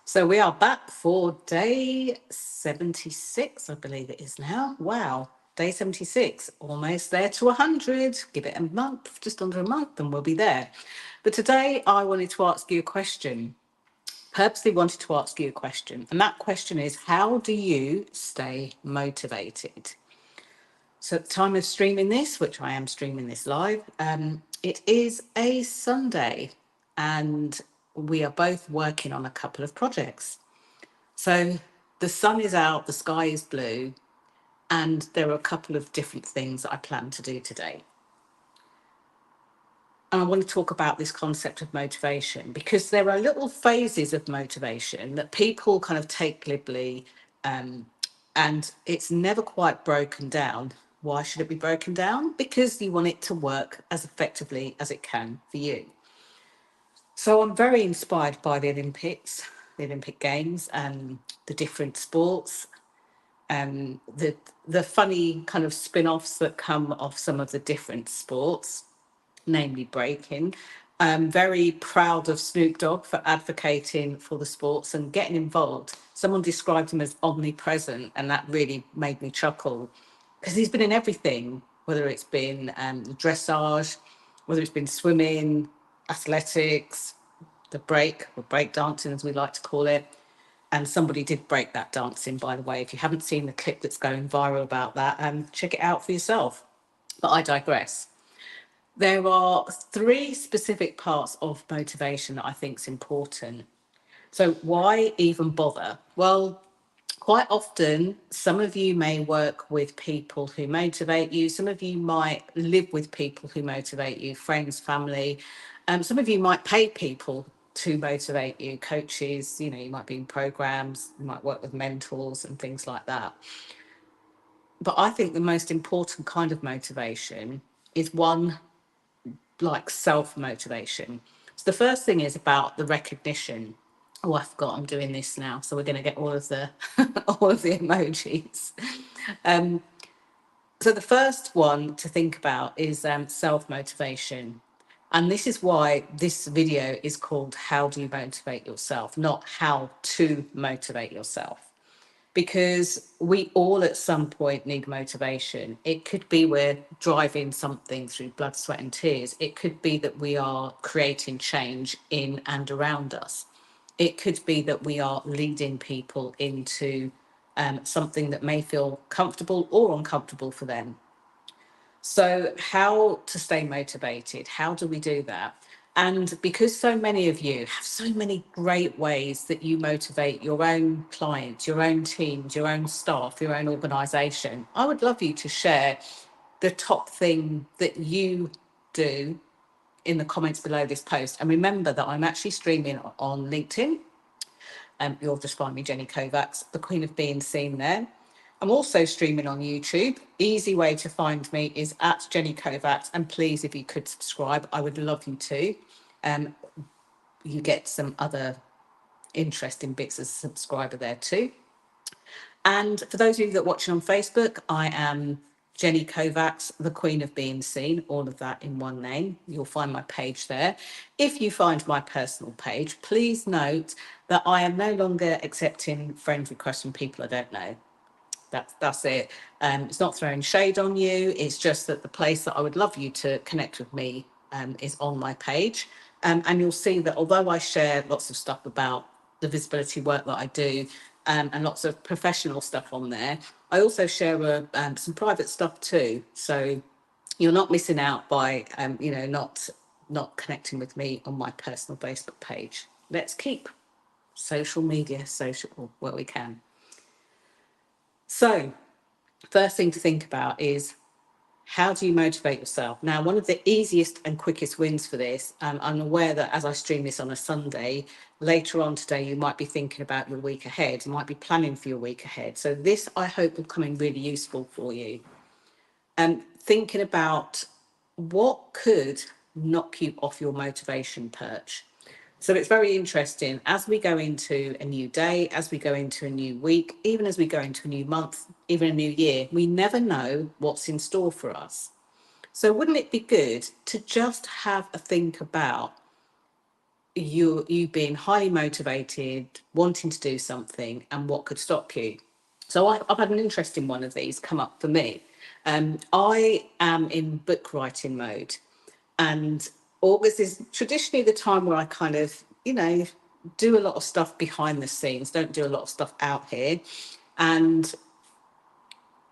So we are back for day 76, I believe it is now. Wow, day 76, almost there to 100. Give it a month, just under a month, and we'll be there. But today I wanted to ask you a question. Purposely wanted to ask you a question. And that question is, how do you stay motivated? So at the time of streaming this, which I am streaming this live, it is a Sunday and we are both working on a couple of projects. So the sun is out, the sky is blue, and there are a couple of different things that I plan to do today. And I want to talk about this concept of motivation because there are little phases of motivation that people kind of take glibly, and it's never quite broken down. Why should it be broken down? Because you want it to work as effectively as it can for you. So I'm very inspired by the Olympics, the Olympic Games, and the different sports, the funny kind of spin-offs that come off some of the different sports, namely breaking. I'm very proud of Snoop Dogg for advocating for the sports and getting involved. Someone described him as omnipresent, and that really made me chuckle because he's been in everything, whether it's been dressage, whether it's been swimming, athletics, the break, or break dancing as we like to call it. And somebody did break that dancing, by the way. If you haven't seen the clip that's going viral about that, check it out for yourself. But I digress. There are three specific parts of motivation that I think is important. So why even bother? Well, quite often, some of you may work with people who motivate you. Some of you might live with people who motivate you, friends, family. Some of you might pay people to motivate you, coaches, you might be in programs, you might work with mentors and things like that. But I think the most important kind of motivation is one like self-motivation. So the first thing is about the recognition. Oh, I forgot I'm doing this now. So we're going to get all of the all of the emojis. So the first one to think about is self-motivation. And this is why this video is called How Do You Motivate Yourself, not How to Motivate Yourself. Because we all at some point need motivation. It could be we're driving something through blood, sweat, and tears. It could be that we are creating change in and around us. It could be that we are leading people into something that may feel comfortable or uncomfortable for them. So, how to stay motivated? How do we do that? And because so many of you have so many great ways that you motivate your own clients, your own teams, your own staff, your own organization, I would love you to share the top thing that you do in the comments below this post. And remember that I'm actually streaming on LinkedIn. You'll just find me, Jenny Kovacs, the Queen of Being Seen there. I'm also streaming on YouTube. Easy way to find me is at Jenny Kovacs. And please, if you could subscribe, I would love you to. You get some other interesting bits as a subscriber there too. And for those of you that are watching on Facebook, I am Jenny Kovacs, the Queen of Being Seen, all of that in one name. You'll find my page there. If you find my personal page, please note that I am no longer accepting friend requests from people I don't know. That's it. It's not throwing shade on you. It's just that the place that I would love you to connect with me is on my page. And you'll see that although I share lots of stuff about the visibility work that I do, and lots of professional stuff on there, I also share some private stuff too. So you're not missing out by not connecting with me on my personal Facebook page. Let's keep social media social where we can. So first thing to think about is, how do you motivate yourself? Now, one of the easiest and quickest wins for this, I'm aware that as I stream this on a Sunday, later on today, you might be thinking about your week ahead, you might be planning for your week ahead. So this, I hope, will come in really useful for you. Thinking about what could knock you off your motivation perch. So it's very interesting as we go into a new day, as we go into a new week, even as we go into a new month, even a new year, we never know what's in store for us. So wouldn't it be good to just have a think about, you being highly motivated, wanting to do something, and what could stop you. So I've had an interesting one of these come up for me. I am in book writing mode, and August is traditionally the time where I kind of, do a lot of stuff behind the scenes, don't do a lot of stuff out here. And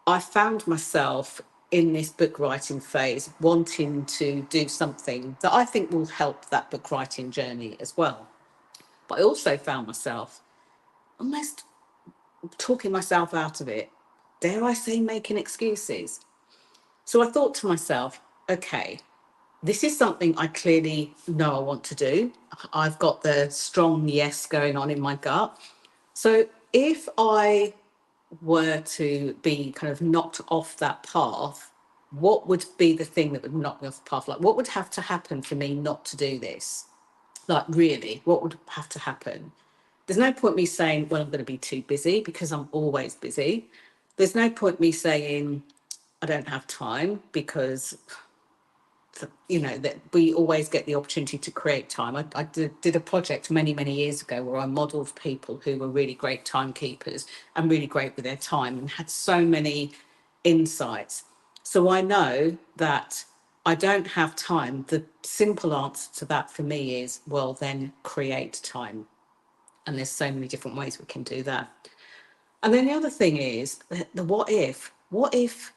I found myself in this book writing phase wanting to do something that I think will help that book writing journey as well. But I also found myself almost talking myself out of it. Dare I say, making excuses? So I thought to myself, okay, this is something I clearly know I want to do. I've got the strong yes going on in my gut. So if I were to be kind of knocked off that path, what would be the thing that would knock me off the path? Like, what would have to happen for me not to do this? Like, really, what would have to happen? There's no point me saying, well, I'm going to be too busy, because I'm always busy. There's no point me saying I don't have time, because that we always get the opportunity to create time. I did a project many years ago where I modeled people who were really great timekeepers and really great with their time and had so many insights. So I know that I don't have time. The simple answer to that for me is, well, then create time. And there's so many different ways we can do that. And then the other thing is the what if. What if,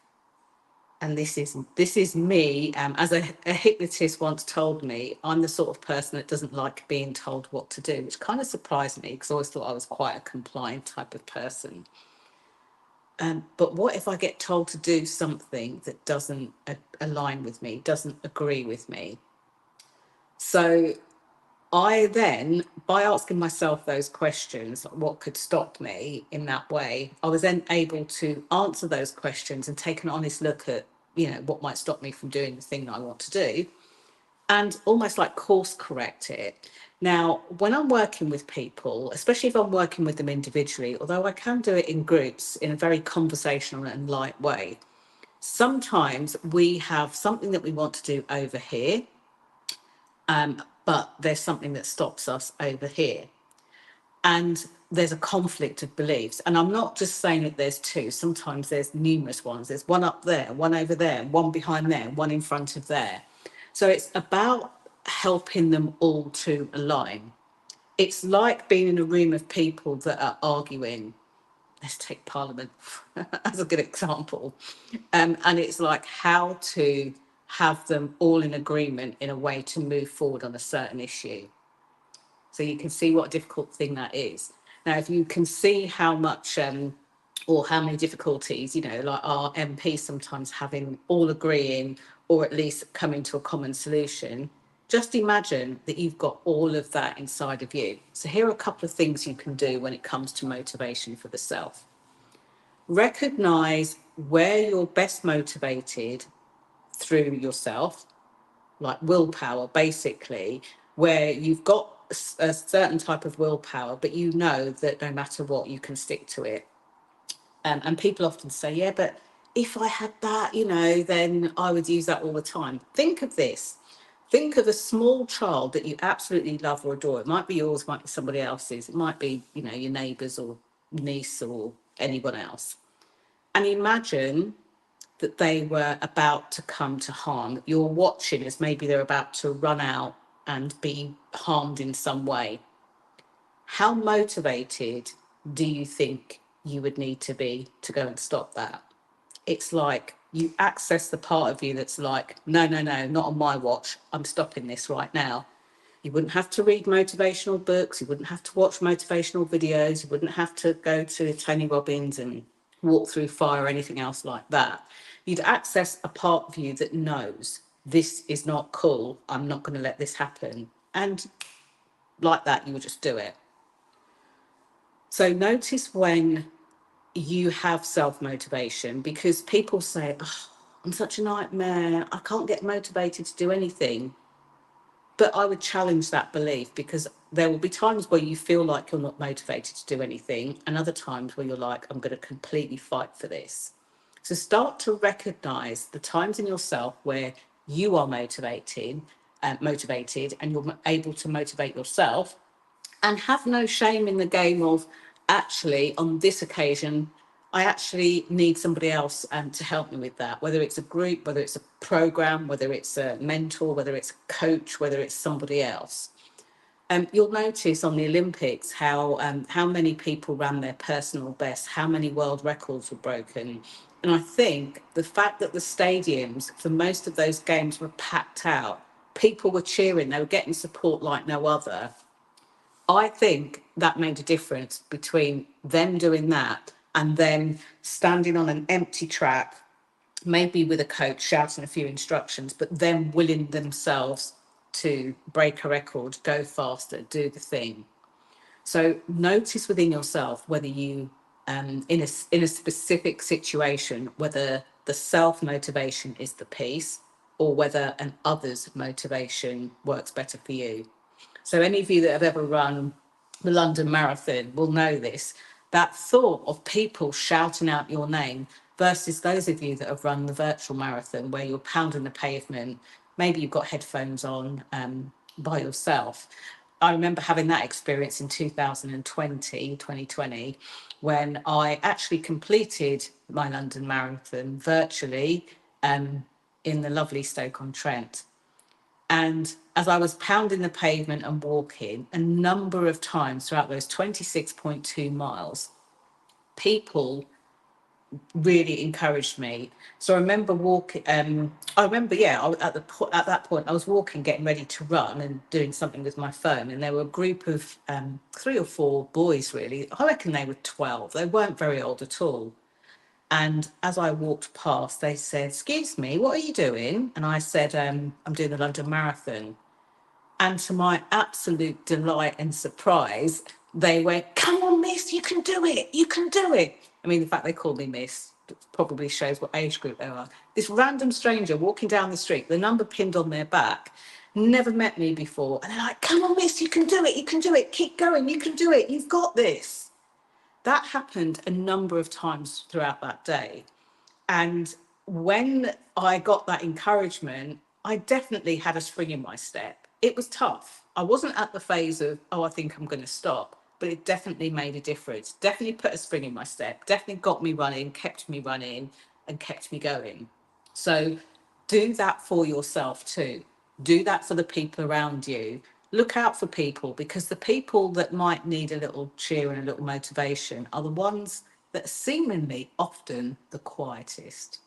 and this is me, as a hypnotist once told me, I'm the sort of person that doesn't like being told what to do, which kind of surprised me because I always thought I was quite a compliant type of person. But what if I get told to do something that doesn't align with me, doesn't agree with me? So I then, by asking myself those questions, what could stop me in that way, I was then able to answer those questions and take an honest look at, what might stop me from doing the thing that I want to do, and almost like course correct it. Now, when I'm working with people, especially if I'm working with them individually, although I can do it in groups in a very conversational and light way, sometimes we have something that we want to do over here, but there's something that stops us over here. And there's a conflict of beliefs. And I'm not just saying that there's two, sometimes there's numerous ones. There's one up there, one over there, one behind there, one in front of there. So it's about helping them all to align. It's like being in a room of people that are arguing. Let's take Parliament as a good example. And it's like how to have them all in agreement in a way to move forward on a certain issue. So you can see what a difficult thing that is. Now, if you can see how much or how many difficulties, like our MP sometimes having all agreeing or at least coming to a common solution, just imagine that you've got all of that inside of you. So here are a couple of things you can do when it comes to motivation for the self. Recognize where you're best motivated through yourself, like willpower, basically, where you've got a certain type of willpower, but you know that no matter what, you can stick to it. And people often say, yeah, but if I had that, then I would use that all the time. Think of this. Think of a small child that you absolutely love or adore. It might be yours, might be somebody else's. It might be, your neighbours or niece or anyone else. And imagine that they were about to come to harm, that you're watching as maybe they're about to run out and be harmed in some way. How motivated do you think you would need to be to go and stop that? It's like you access the part of you that's like, no, not on my watch. I'm stopping this right now. You wouldn't have to read motivational books. You wouldn't have to watch motivational videos. You wouldn't have to go to Tony Robbins and walk through fire or anything else like that. You'd access a part of you that knows this is not cool. I'm not going to let this happen. And like that, you would just do it. So notice when you have self-motivation, because people say, oh, I'm such a nightmare. I can't get motivated to do anything. But I would challenge that belief, because there will be times where you feel like you're not motivated to do anything, and other times where you're like, I'm going to completely fight for this. So start to recognize the times in yourself where you are motivated motivated and you're able to motivate yourself, and have no shame in the game of, actually, on this occasion, I actually need somebody else to help me with that, whether it's a group, whether it's a program, whether it's a mentor, whether it's a coach, whether it's somebody else. You'll notice on the Olympics how many people ran their personal best, how many world records were broken. And I think the fact that the stadiums for most of those games were packed out, people were cheering, they were getting support like no other. I think that made a difference between them doing that and them standing on an empty track, maybe with a coach shouting a few instructions, but them willing themselves to break a record, go faster, do the thing. So notice within yourself whether you, in a specific situation, whether the self motivation is the piece or whether an other's motivation works better for you. So any of you that have ever run the London Marathon will know this. That thought of people shouting out your name versus those of you that have run the virtual marathon where you're pounding the pavement, maybe you've got headphones on by yourself. I remember having that experience in 2020, when I actually completed my London Marathon virtually in the lovely Stoke-on-Trent. And as I was pounding the pavement and walking, a number of times throughout those 26.2 miles, people really encouraged me. So I remember walking. At that point, I was walking, getting ready to run, and doing something with my phone. And there were a group of 3 or 4 boys. Really, I reckon they were 12. They weren't very old at all. And as I walked past, they said, "Excuse me, what are you doing?" And I said, "I'm doing the London Marathon." And to my absolute delight and surprise, they went, "Come on, miss, you can do it. You can do it." I mean, the fact they called me miss probably shows what age group they are. This random stranger walking down the street, the number pinned on their back, never met me before. And they're like, "Come on, miss, you can do it. You can do it. Keep going. You can do it. You've got this." That happened a number of times throughout that day. And when I got that encouragement, I definitely had a spring in my step. It was tough. I wasn't at the phase of, oh, I think I'm going to stop, but it definitely made a difference. Definitely put a spring in my step, definitely got me running, and kept me going. So do that for yourself too. Do that for the people around you. Look out for people, because the people that might need a little cheer and a little motivation are the ones that are seemingly often the quietest.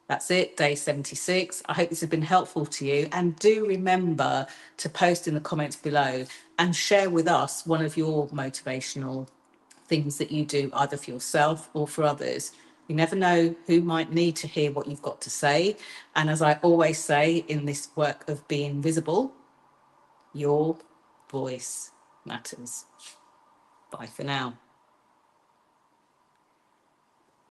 That's it, day 76. I hope this has been helpful to you. And do remember to post in the comments below and share with us one of your motivational things that you do, either for yourself or for others. You never know who might need to hear what you've got to say. And as I always say in this work of being visible, your voice matters. Bye for now.